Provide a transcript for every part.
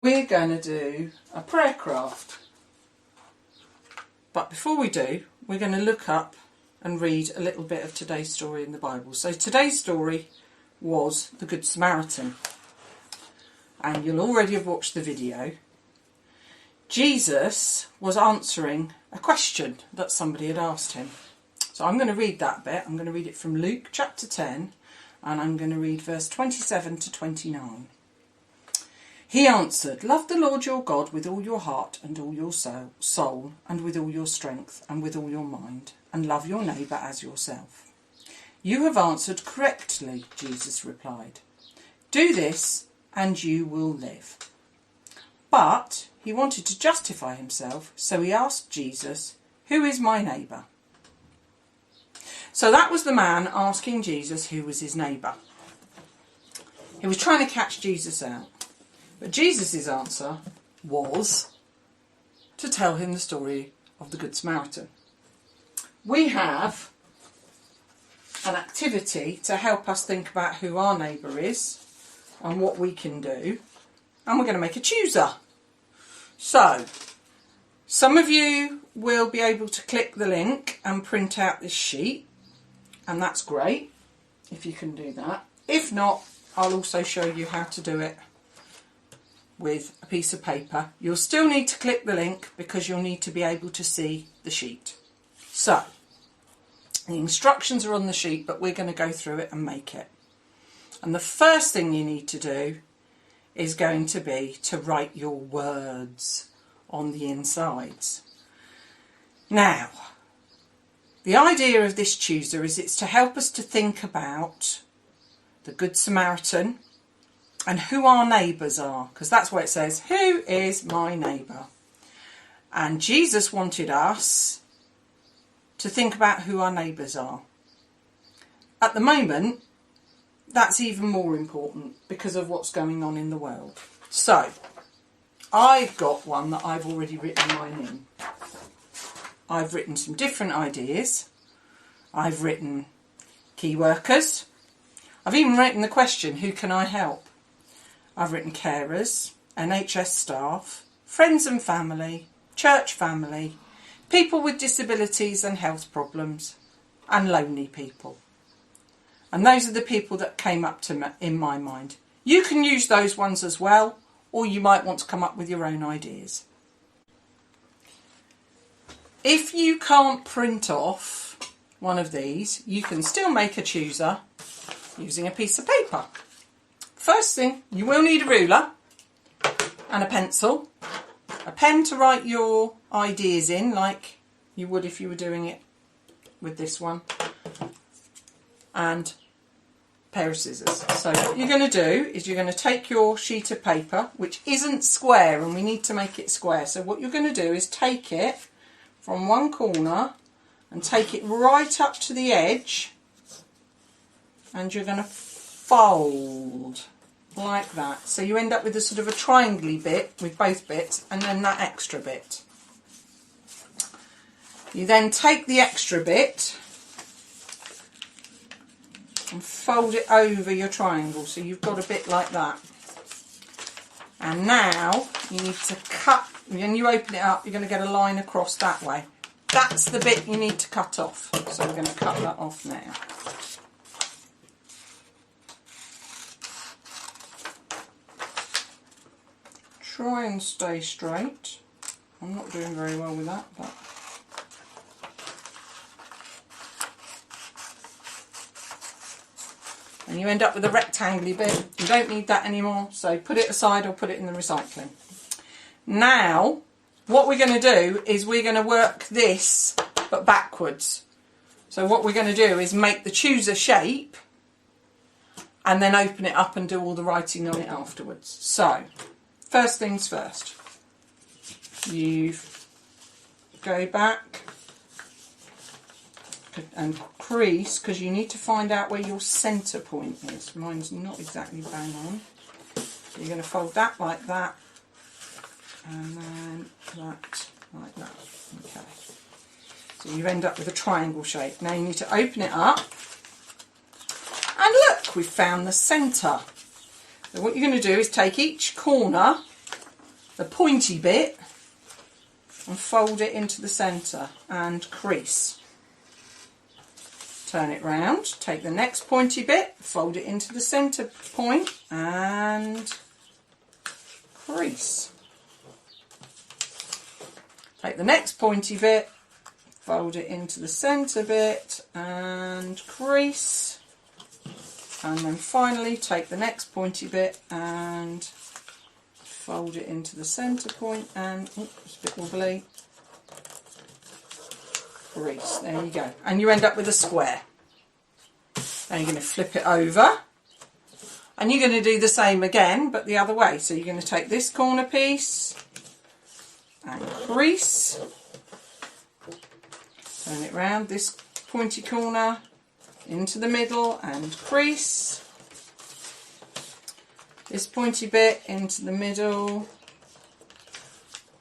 We're going to do a prayer craft. But before we do, we're going to look up and read a little bit of today's story in the Bible. So today's story was the Good Samaritan. And you'll already have watched the video. Jesus was answering a question that somebody had asked him. So I'm going to read that bit. I'm going to read it from Luke chapter 10, and I'm going to read verse 27 to 29. He answered, "Love the Lord your God with all your heart and all your soul and with all your strength and with all your mind, and love your neighbour as yourself." "You have answered correctly," Jesus replied. "Do this and you will live." But he wanted to justify himself, so he asked Jesus, "Who is my neighbour?" So that was the man asking Jesus who was his neighbour. He was trying to catch Jesus out. But Jesus' answer was to tell him the story of the Good Samaritan. We have an activity to help us think about who our neighbour is and what we can do. And we're going to make a chooser. So, some of you will be able to click the link and print out this sheet. And that's great if you can do that. If not, I'll also show you how to do it with a piece of paper. You'll still need to click the link because you'll need to be able to see the sheet. So, the instructions are on the sheet, but we're going to go through it and make it. And the first thing you need to do is going to be to write your words on the insides. Now, the idea of this chooser is it's to help us to think about the Good Samaritan and who our neighbours are, because that's where it says, "Who is my neighbour?" And Jesus wanted us to think about who our neighbours are. At the moment, that's even more important because of what's going on in the world. So, I've got one that I've already written mine in. I've written some different ideas. I've written key workers. I've even written the question, who can I help? I've written carers, NHS staff, friends and family, church family, people with disabilities and health problems, and lonely people. And those are the people that came up to me in my mind. You can use those ones as well, or you might want to come up with your own ideas. If you can't print off one of these, you can still make a chooser using a piece of paper. First thing, you will need a ruler and a pencil, a pen to write your ideas in like you would if you were doing it with this one, and a pair of scissors. So what you're going to do is you're going to take your sheet of paper, which isn't square, and we need to make it square. So what you're going to do is take it from one corner and take it right up to the edge, and you're going to fold like that. So you end up with a sort of a triangle-y bit with both bits, and then that extra bit. You then take the extra bit and fold it over your triangle, so you've got a bit like that. And now you need to cut, when you open it up, you're going to get a line across that way. That's the bit you need to cut off. So we're going to cut that off now. Try and stay straight. I'm not doing very well with that, but and you end up with a rectangle bit. You don't need that anymore, so put it aside or put it in the recycling. Now, what we're going to do is we're going to work this, but backwards. So what we're going to do is make the chooser shape and then open it up and do all the writing on it afterwards. So, first things first. You go back and crease, because you need to find out where your centre point is. Mine's not exactly bang on. So you're going to fold that like that, and then that like that. Okay. So you end up with a triangle shape. Now you need to open it up, and look, we've found the centre. So what you're going to do is take each corner the pointy bit and fold it into the centre and crease. Turn it round, take the next pointy bit, fold it into the centre point and crease. Take the next pointy bit, fold it into the centre bit and crease. And then finally take the next pointy bit and fold it into the centre point and, oh, it's a bit wobbly, crease. There you go. And you end up with a square. Now you're going to flip it over and you're going to do the same again but the other way. So you're going to take this corner piece and crease, turn it round, this pointy corner into the middle and crease, this pointy bit into the middle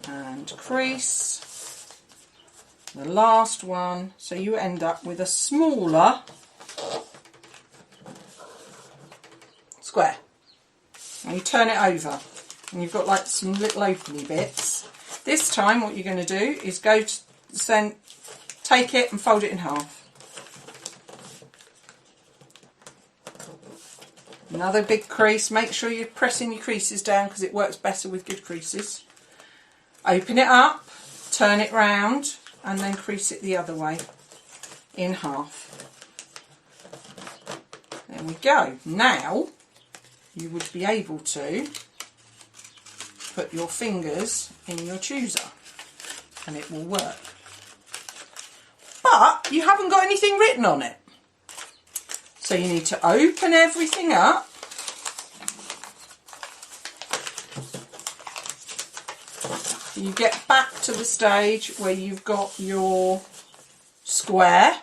and crease, the last one, so you end up with a smaller square. And you turn it over and you've got like some little opening bits. This time what you're going to do is go to take it and fold it in half. Another big crease. Make sure you're pressing your creases down because it works better with good creases. Open it up, turn it round and then crease it the other way in half. There we go. Now you would be able to put your fingers in your chooser and it will work. But you haven't got anything written on it. So you need to open everything up. You get back to the stage where you've got your square,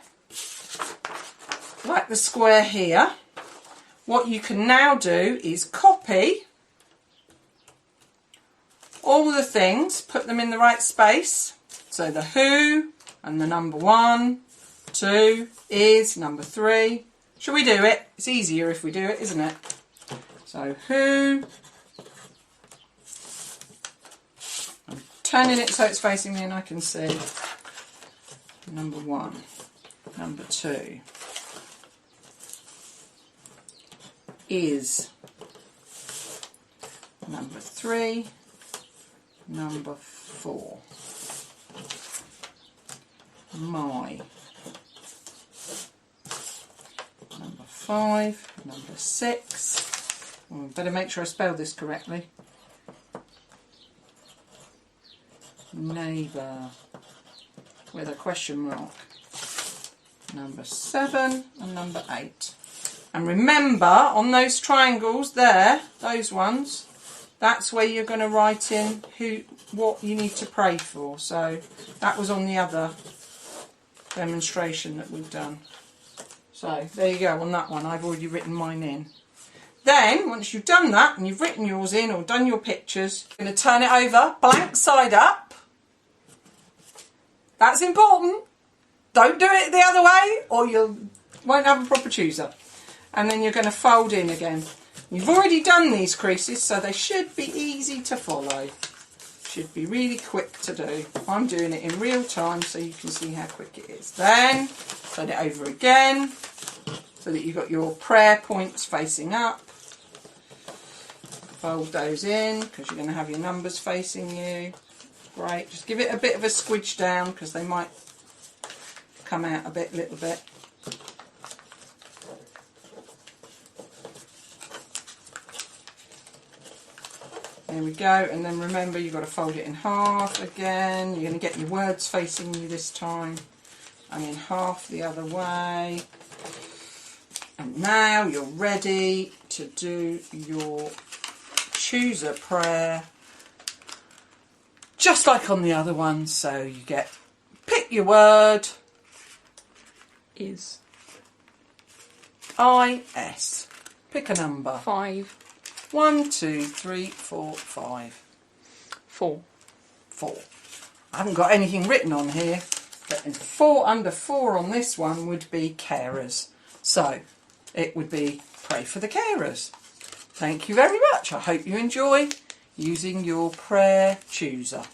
like the square here. What you can now do is copy all the things, put them in the right space. So the who and the number 1, 2 is number 3. Shall we do it? It's easier if we do it, isn't it? So who, I'm turning it so it's facing me and I can see. Number 1, number 2 is number 3, number 4, my, number 5, number 6, better make sure I spell this correctly, neighbour with a question mark, number 7 and number 8. And remember on those triangles there, those ones, that's where you're going to write in what you need to pray for. So that was on the other demonstration that we've done. So there you go on that one. I've already written mine in. Then once you've done that and you've written yours in or done your pictures, you're going to turn it over blank side up. That's important. Don't do it the other way or you won't have a proper chooser. And then you're going to fold in again. You've already done these creases, so they should be easy to follow. Should be really quick to do. I'm doing it in real time so you can see how quick it is. Then turn it over again so that you've got your prayer points facing up. Fold those in because you're going to have your numbers facing you. Great. Just give it a bit of a squidge down because they might come out a little bit. There we go, and then remember you've got to fold it in half again. You're going to get your words facing you this time, and in half the other way. And now you're ready to do your chooser prayer, just like on the other one. So you pick your word, is I-S, pick a number. 5. 1, 2, 3, 4, 5. 4. 4. I haven't got anything written on here, but under 4 on this one would be carers. So it would be pray for the carers. Thank you very much. I hope you enjoy using your prayer chooser.